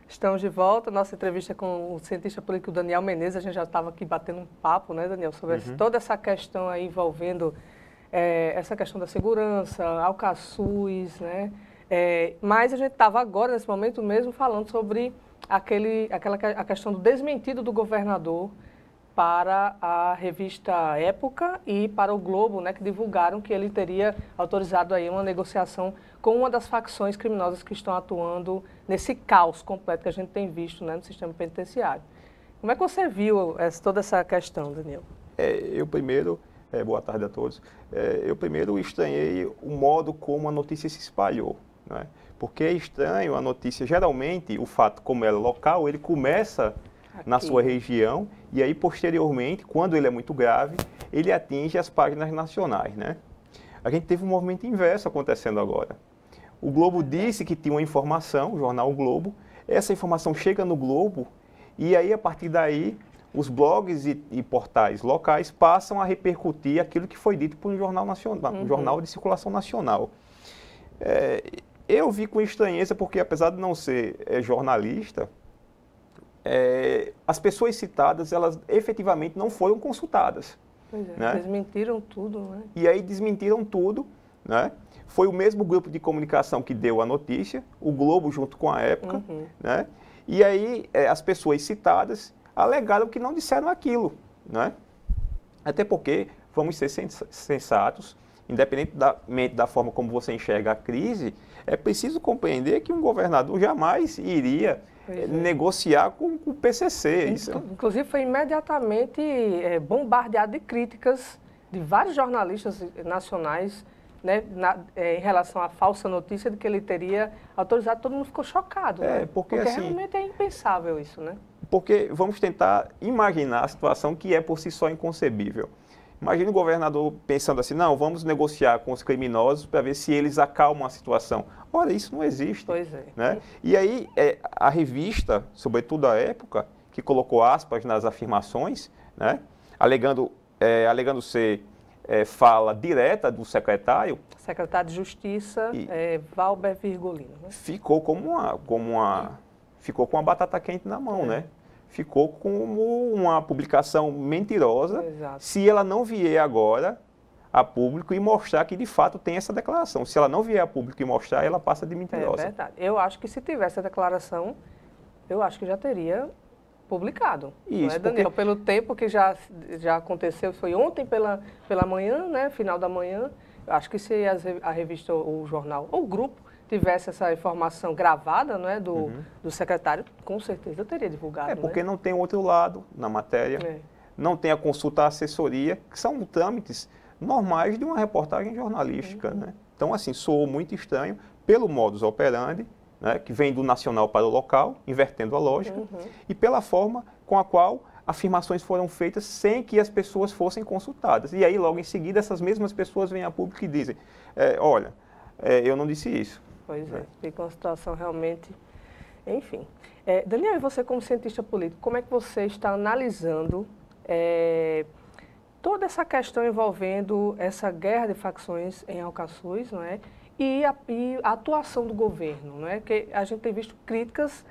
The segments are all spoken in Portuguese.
Estamos de volta, nossa entrevista com o cientista político Daniel Menezes. A gente já estava aqui batendo um papo, né, Daniel, sobre toda essa questão aí envolvendo essa questão da segurança, Alcaçuz, né? Mas a gente estava agora, nesse momento mesmo, falando sobre a questão do desmentido do governador para a revista Época e para o Globo, né, que divulgaram que ele teria autorizado aí uma negociação com uma das facções criminosas que estão atuando nesse caos completo que a gente tem visto, né, no sistema penitenciário. Como é que você viu toda essa questão, Daniel? Boa tarde a todos. Eu primeiro estranhei o modo como a notícia se espalhou, né? Porque é estranho a notícia, geralmente, o fato como é local, ele começa na sua região e aí, posteriormente, quando ele é muito grave, ele atinge as páginas nacionais, né? A gente teve um movimento inverso acontecendo agora. O Globo disse que tinha uma informação, o jornal o Globo, essa informação chega no Globo e aí, a partir daí, os blogs e portais locais passam a repercutir aquilo que foi dito por um jornal nacional, um jornal de circulação nacional. Eu vi com estranheza porque, apesar de não ser jornalista, as pessoas citadas, elas efetivamente não foram consultadas. Pois é, né? Desmentiram tudo, né? E aí desmentiram tudo, né? Foi o mesmo grupo de comunicação que deu a notícia, o Globo junto com a Época, né? E aí as pessoas citadas alegaram que não disseram aquilo, né? Até porque, vamos ser sensatos, independentemente da forma como você enxerga a crise, é preciso compreender que um governador jamais iria negociar com o PCC. Inclusive, foi imediatamente bombardeado de críticas de vários jornalistas nacionais, né, em relação à falsa notícia de que ele teria autorizado. Todo mundo ficou chocado, né? Porque assim, realmente é impensável isso, né? Porque vamos tentar imaginar a situação que é por si só inconcebível. Imagina o governador pensando assim, não, vamos negociar com os criminosos para ver se eles acalmam a situação. Ora, isso não existe. Pois é. Né? E aí, a revista, sobretudo a Época, que colocou aspas nas afirmações, né? alegando ser fala direta do secretário. Secretário de Justiça, Valber Virgulino. Né? Ficou ficou com a batata quente na mão, né? Ficou como uma publicação mentirosa. Exato. Se ela não vier agora a público e mostrar que de fato tem essa declaração. Se ela não vier a público e mostrar, ela passa de mentirosa. É verdade. Eu acho que se tivesse a declaração, eu acho que já teria publicado. Isso, não é, Daniel? Pelo tempo que já aconteceu, foi ontem pela manhã, né? Final da manhã. Eu acho que se a revista, ou o jornal, ou o grupo, tivesse essa informação gravada, não é, do secretário, com certeza eu teria divulgado. Porque não tem outro lado na matéria, não tem a consulta à assessoria, que são trâmites normais de uma reportagem jornalística. Né? Então, assim, soou muito estranho pelo modus operandi, né, que vem do nacional para o local, invertendo a lógica, e pela forma com a qual afirmações foram feitas sem que as pessoas fossem consultadas. E aí, logo em seguida, essas mesmas pessoas vêm a público e dizem, olha, eu não disse isso. Pois é, fica uma situação realmente... Enfim. Daniel, e você como cientista político, como é que você está analisando toda essa questão envolvendo essa guerra de facções em Alcaçuz, não é? E a atuação do governo, não é? Que a gente tem visto críticas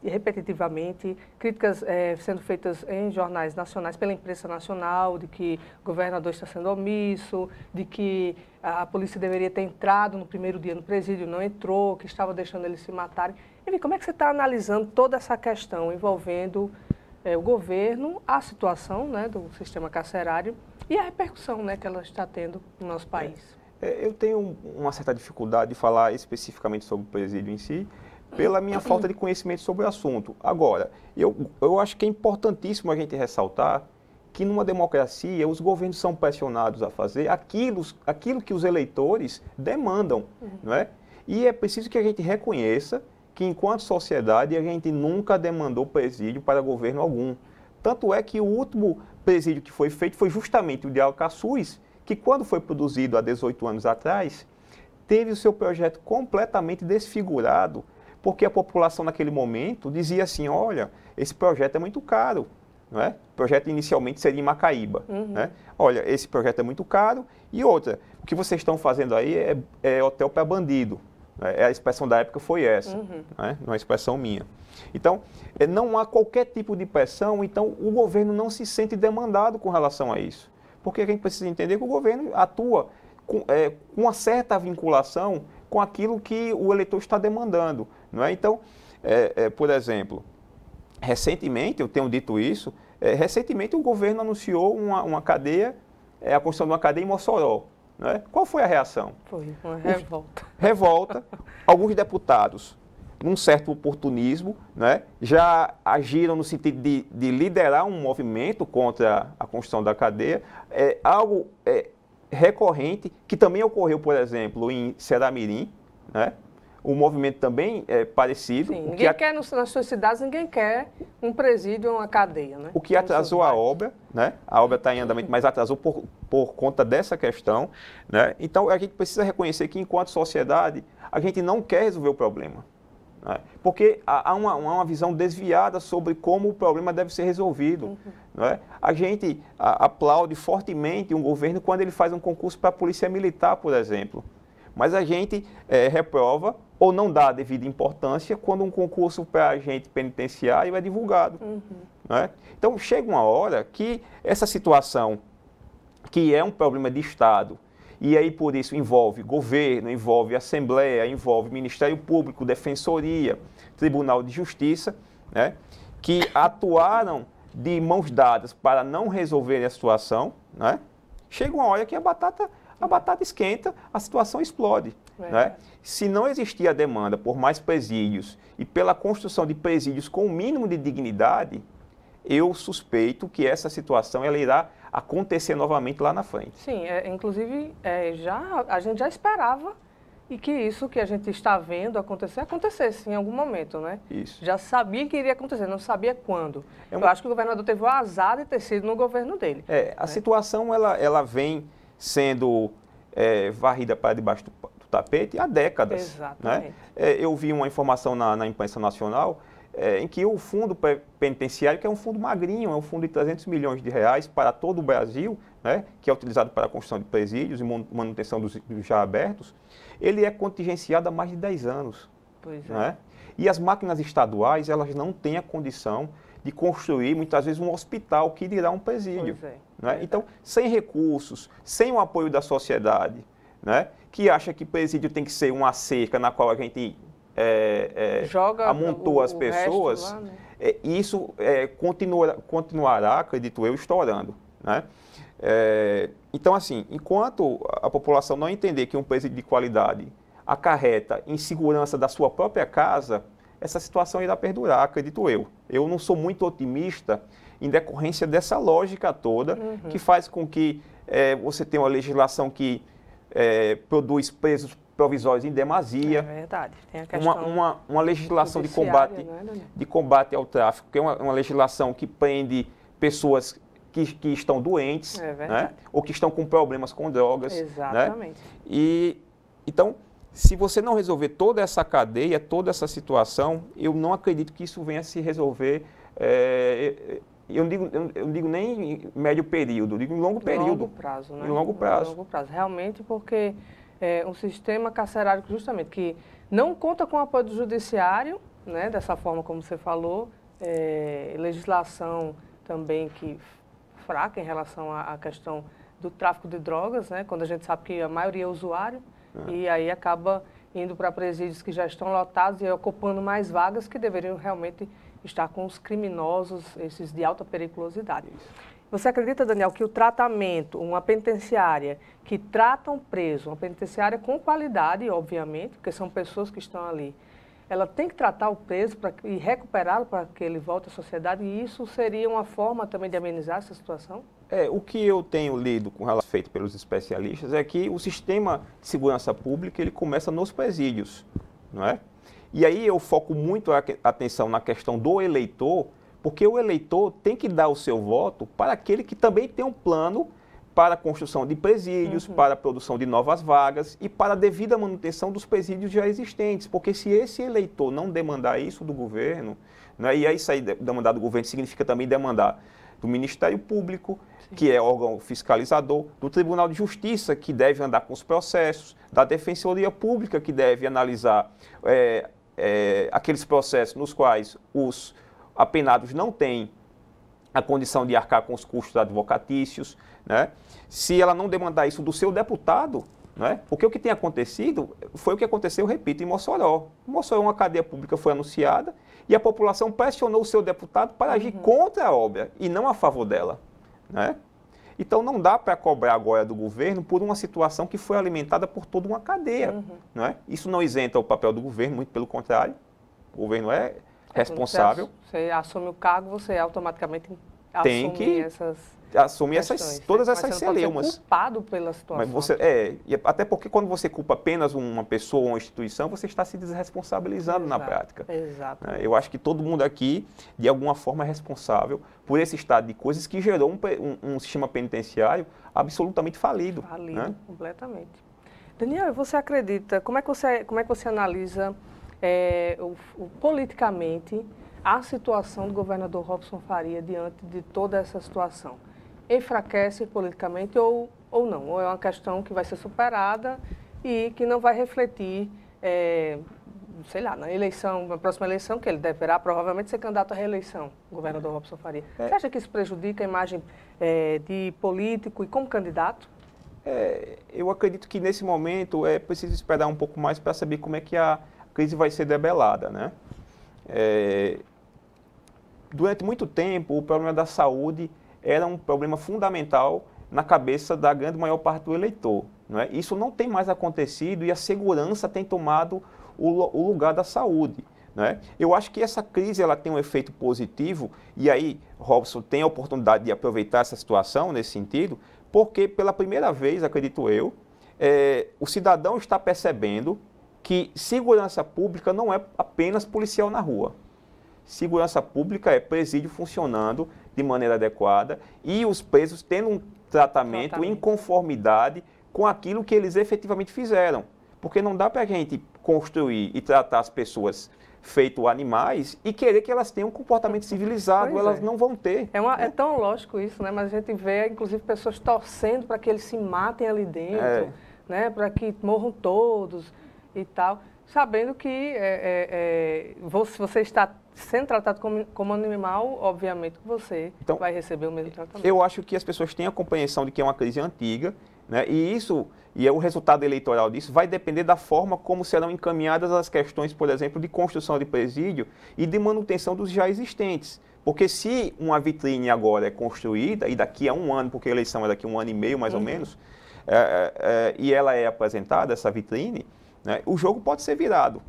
repetitivamente, críticas sendo feitas em jornais nacionais, pela imprensa nacional, de que o governador está sendo omisso, de que a polícia deveria ter entrado no primeiro dia no presídio, não entrou, que estava deixando eles se matarem. Enfim, como é que você está analisando toda essa questão envolvendo o governo, a situação, né, do sistema carcerário e a repercussão, né, que ela está tendo no nosso país? Eu tenho uma certa dificuldade de falar especificamente sobre o presídio em si, pela minha falta de conhecimento sobre o assunto. Agora, eu acho que é importantíssimo a gente ressaltar que numa democracia os governos são pressionados a fazer aquilo que os eleitores demandam, não é? E é preciso que a gente reconheça que enquanto sociedade a gente nunca demandou presídio para governo algum. Tanto é que o último presídio que foi feito foi justamente o de Alcaçuz, que quando foi produzido há 18 anos atrás, teve o seu projeto completamente desfigurado, porque a população naquele momento dizia assim, olha, esse projeto é muito caro, não é? O projeto inicialmente seria em Macaíba, né? Olha, esse projeto é muito caro, e outra, o que vocês estão fazendo aí é hotel para bandido, A expressão da época foi essa, né? Não é uma expressão minha. Então, não há qualquer tipo de pressão, então o governo não se sente demandado com relação a isso. Porque a gente precisa entender que o governo atua com uma certa vinculação com aquilo que o eleitor está demandando. Não é? Então, por exemplo, recentemente, eu tenho dito isso, recentemente o governo anunciou uma cadeia, a construção de uma cadeia em Mossoró. Não é? Qual foi a reação? Foi uma revolta. Revolta. Alguns deputados, num certo oportunismo, né, já agiram no sentido de liderar um movimento contra a construção da cadeia. Algo recorrente, que também ocorreu, por exemplo, em Ceramirim, né? O movimento também é parecido. Sim, ninguém quer, nas suas cidades, ninguém quer um presídio ou uma cadeia, né? O que atrasou a obra, né? A obra está em andamento, mas atrasou por conta dessa questão, né? Então, a gente precisa reconhecer que, enquanto sociedade, a gente não quer resolver o problema, né? Porque há uma visão desviada sobre como o problema deve ser resolvido, né? A gente aplaude fortemente um governo quando ele faz um concurso para a Polícia Militar, por exemplo. Mas a gente reprova ou não dá a devida importância quando um concurso para agente penitenciário é divulgado. Né? Então, chega uma hora que essa situação, que é um problema de Estado, e aí por isso envolve governo, envolve Assembleia, envolve Ministério Público, Defensoria, Tribunal de Justiça, né? Que atuaram de mãos dadas para não resolverem a situação, né? Chega uma hora que a batata esquenta, a situação explode. Né? Se não existir a demanda por mais presídios e pela construção de presídios com o mínimo de dignidade, eu suspeito que essa situação ela irá acontecer novamente lá na frente. Sim, inclusive a gente já esperava e que isso que a gente está vendo acontecesse em algum momento, né? Isso. Já sabia que iria acontecer, não sabia quando. Eu acho que o governador teve o azar de ter sido no governo dele. A situação ela vem sendo varrida para debaixo do tapete há décadas. Exatamente. Né? Eu vi uma informação na imprensa nacional em que o fundo penitenciário, que é um fundo magrinho, é um fundo de 300 milhões de reais para todo o Brasil, né, que é utilizado para a construção de presídios e manutenção dos já abertos, ele é contingenciado há mais de 10 anos. Pois é. Né? E as máquinas estaduais, elas não têm a condição de construir, muitas vezes, um hospital que dirá um presídio. Pois é. Né? Então, sem recursos, sem o apoio da sociedade, né, que acha que presídio tem que ser uma cerca na qual a gente amontou as pessoas, lá, né? Isso continuará, acredito eu, estourando. Né? Então, assim, enquanto a população não entender que um presídio de qualidade acarreta insegurança da sua própria casa, essa situação irá perdurar, acredito eu. Eu não sou muito otimista em decorrência dessa lógica toda, que faz com que você tenha uma legislação que produz presos provisórios em demasia. É verdade. Tem a questão uma legislação de combate ao tráfico, que é uma legislação que prende pessoas que estão doentes, né? Ou que estão com problemas com drogas. Exatamente. Né? Então, se você não resolver toda essa cadeia, toda essa situação, eu não acredito que isso venha a se resolver. Eu não digo nem em médio período, eu digo em longo período. Longo prazo, né? Em longo prazo. Longo prazo. Realmente, porque é um sistema carcerário justamente que não conta com o apoio do judiciário, né? Dessa forma como você falou, legislação também que fraca em relação à questão do tráfico de drogas, né? Quando a gente sabe que a maioria é usuário, e aí acaba indo para presídios que já estão lotados e ocupando mais vagas que deveriam realmente estar com os criminosos, esses de alta periculosidade. Você acredita, Daniel, que o tratamento, uma penitenciária que trata um preso, uma penitenciária com qualidade, obviamente, porque são pessoas que estão ali, ela tem que tratar o preso e recuperá-lo para que ele volte à sociedade, e isso seria uma forma também de amenizar essa situação? O que eu tenho lido com relação feito pelos especialistas é que o sistema de segurança pública ele começa nos presídios, não é? E aí eu foco muito a atenção na questão do eleitor, porque o eleitor tem que dar o seu voto para aquele que também tem um plano para a construção de presídios, para a produção de novas vagas e para a devida manutenção dos presídios já existentes. Porque se esse eleitor não demandar isso do governo, né, e aí sair demandar do governo significa também demandar do Ministério Público, que é órgão fiscalizador, do Tribunal de Justiça, que deve andar com os processos, da Defensoria Pública, que deve analisar aqueles processos nos quais os apenados não têm a condição de arcar com os custos advocatícios, né? Se ela não demandar isso do seu deputado, né? Porque o que tem acontecido foi o que aconteceu, repito, em Mossoró. Em Mossoró, uma cadeia pública foi anunciada e a população pressionou o seu deputado para agir contra a obra e não a favor dela, né? Então, não dá para cobrar agora do governo por uma situação que foi alimentada por toda uma cadeia, não é? Isso não isenta o papel do governo, muito pelo contrário. O governo é responsável. Você assume o cargo, você automaticamente tem que assumir todas essas celeumas. Você culpado pela situação. Mas até porque quando você culpa apenas uma pessoa ou uma instituição, você está se desresponsabilizando na prática. Exato. Eu acho que todo mundo aqui, de alguma forma, é responsável por esse estado de coisas que gerou um sistema penitenciário absolutamente falido. Falido, né? Completamente. Daniel, você acredita, como é que você analisa politicamente a situação do governador Robson Faria diante de toda essa situação? Enfraquece politicamente ou não? Ou é uma questão que vai ser superada e que não vai refletir, sei lá, na próxima eleição, que ele deverá provavelmente ser candidato à reeleição, o governador Robson Faria. Você acha que isso prejudica a imagem de político e como candidato? Eu acredito que nesse momento é preciso esperar um pouco mais para saber como é que a crise vai ser debelada, né? Durante muito tempo, o problema da saúde era um problema fundamental na cabeça da grande maior parte do eleitor, não é? Isso não tem mais acontecido e a segurança tem tomado o lugar da saúde, não é? Eu acho que essa crise ela tem um efeito positivo e aí Robson tem a oportunidade de aproveitar essa situação nesse sentido, porque pela primeira vez, acredito eu, o cidadão está percebendo que segurança pública não é apenas policial na rua. Segurança pública é presídio funcionando de maneira adequada e os presos tendo um tratamento em conformidade com aquilo que eles efetivamente fizeram. Porque não dá para a gente construir e tratar as pessoas feito animais e querer que elas tenham um comportamento civilizado, elas não vão ter. É tão lógico isso, né? Mas a gente vê, inclusive, pessoas torcendo para que eles se matem ali dentro, né? Para que morram todos e tal, sabendo que você está sendo tratado como animal, obviamente que você vai receber o mesmo tratamento. Eu acho que as pessoas têm a compreensão de que é uma crise antiga, né? E o resultado eleitoral disso vai depender da forma como serão encaminhadas as questões, por exemplo, de construção de presídio e de manutenção dos já existentes. Porque se uma vitrine agora é construída, e daqui a um ano, porque a eleição é daqui a um ano e meio mais ou menos, e ela é apresentada, essa vitrine, né, o jogo pode ser virado.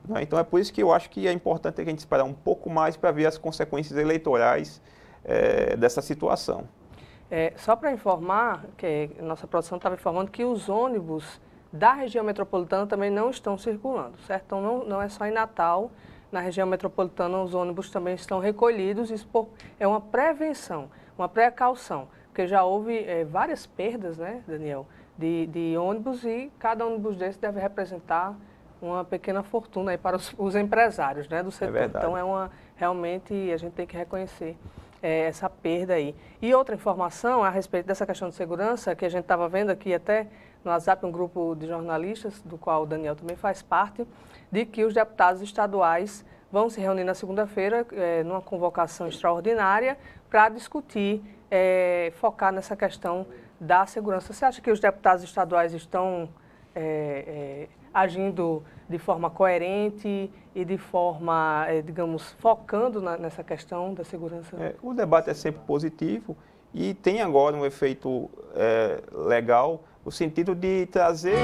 Né? Então é por isso que eu acho que é importante a gente esperar um pouco mais para ver as consequências eleitorais dessa situação. Só para informar, que a nossa produção estava informando que os ônibus da região metropolitana também não estão circulando, certo? Então não é só em Natal, na região metropolitana os ônibus também estão recolhidos, isso é uma prevenção, uma precaução, porque já houve várias perdas, né, Daniel, de ônibus e cada ônibus desse deve representar uma pequena fortuna aí para os empresários, né, do setor. Então realmente a gente tem que reconhecer essa perda aí. E outra informação a respeito dessa questão de segurança, que a gente estava vendo aqui até no WhatsApp, um grupo de jornalistas, do qual o Daniel também faz parte, de que os deputados estaduais vão se reunir na segunda-feira, numa convocação extraordinária, para discutir, focar nessa questão da segurança. Você acha que os deputados estaduais estão agindo de forma coerente e de forma, digamos, focando nessa questão da segurança? O debate é sempre positivo e tem agora um efeito legal no sentido de trazer